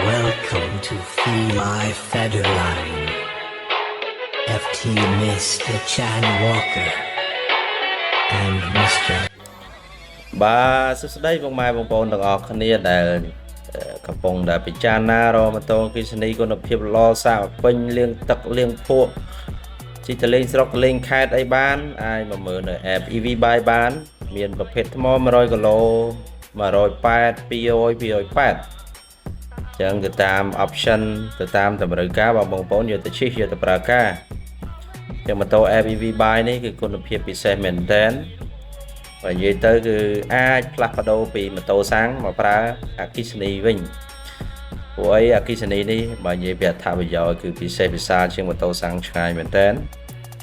Welcome to Fee My Featherline. FT Mr. Chan Walker and Mr. បាទសួស្តីបងម៉ែបងប្អូនទាំងអស់គ្នាដែលកំពុងតែពិចារណារកម៉ូតូអគ្គិសនីគុណភាពល្អសាកពេញលាងទឹកលាងភក់ជិះទៅលេងស្រុកលេងខេត្តអីបានអាចមកមើលនៅ app EV Buy បានមានប្រភេទថ្ម100គីឡូ180 200 280ចឹងទៅតាម option ទៅតាមតម្រូវការបងប្អូនយកទៅជិះយកទៅប្រើការចឹងម៉ូតូ app EV Buy នេះគឺគុណភាពពិសេសមែនទែនបើនិយាយទៅគឺអាចផ្លាស់ប្ដូរពីម៉ូតូសាំងមកប្រើអគ្គិសនីវិញព្រោះអគ្គិសនីនេះបើនិយាយពីអត្ថប្រយោជន៍គឺពិសេសពិសាលជាងម៉ូតូសាំងឆ្ងាយមែនតើ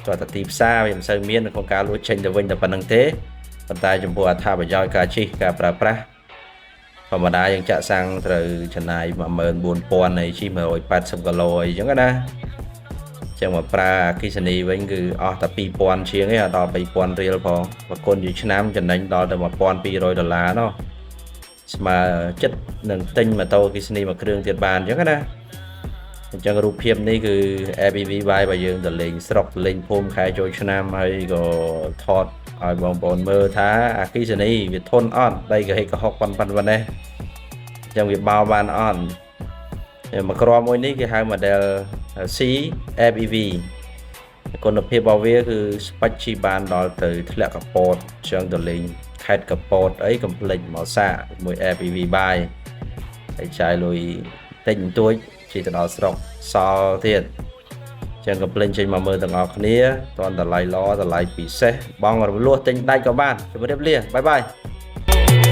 ព្រោះតែទីផ្សារវាមិនសូវមានក្នុងការលក់ចេញទៅវិញតែប៉ុណ្្នឹងទេប៉ុន្តែចំពោះអត្ថប្រយោជន៍ការជិះការប្រើប្រាស់ធម្មតាយើងចាក់សាំងត្រូវចំណាយ 14000 នៃជិះ180គីឡូអីចឹងណាចឹងមកប្រើអគ្គិសនីវិញគឺអស់តែ 2000 ជាងឯងដល់ 3000 រៀលផងបើគុណជាឆ្នាំចំណេញដល់ទៅ$1200ណោះស្មើចិត្តនឹងទិញម៉ូតូអគ្គិសនីមួយគ្រឿងទៀតបានចឹងណាអញ្ចឹងរូបភាពនេះគឺ ABV Buy បើយើងទៅលេងស្រុកលេងភូមិខែចូលឆ្នាំហើយក៏ថតឲ្យបងប្អូនមើលថាអគ្គិសនីវាធន់អត់ដីកហិកកុហកប៉ុណ្ណេះអញ្ចឹងវាបោបានអត់មួយគ្រាប់មួយនេះគេហៅ model C FEV គុណភាពរបស់វាគឺស្ពេចជីបានដល់ទៅធ្លាក់កពតចឹងទៅលេងខេត្តកពតអីកំភ្លេចមកសាកមួយ FEV Buy ហើយចាយលុយតិចបន្តួចជិះទៅដល់ស្រុកសល់ទៀតចឹងកំភ្លេចចេញមកមើលទាំងអស់គ្នាតតម្លៃល្អតម្លៃពិសេសបងរំលោះទិញដាច់ក៏បានជម្រាបលាបាយបាយ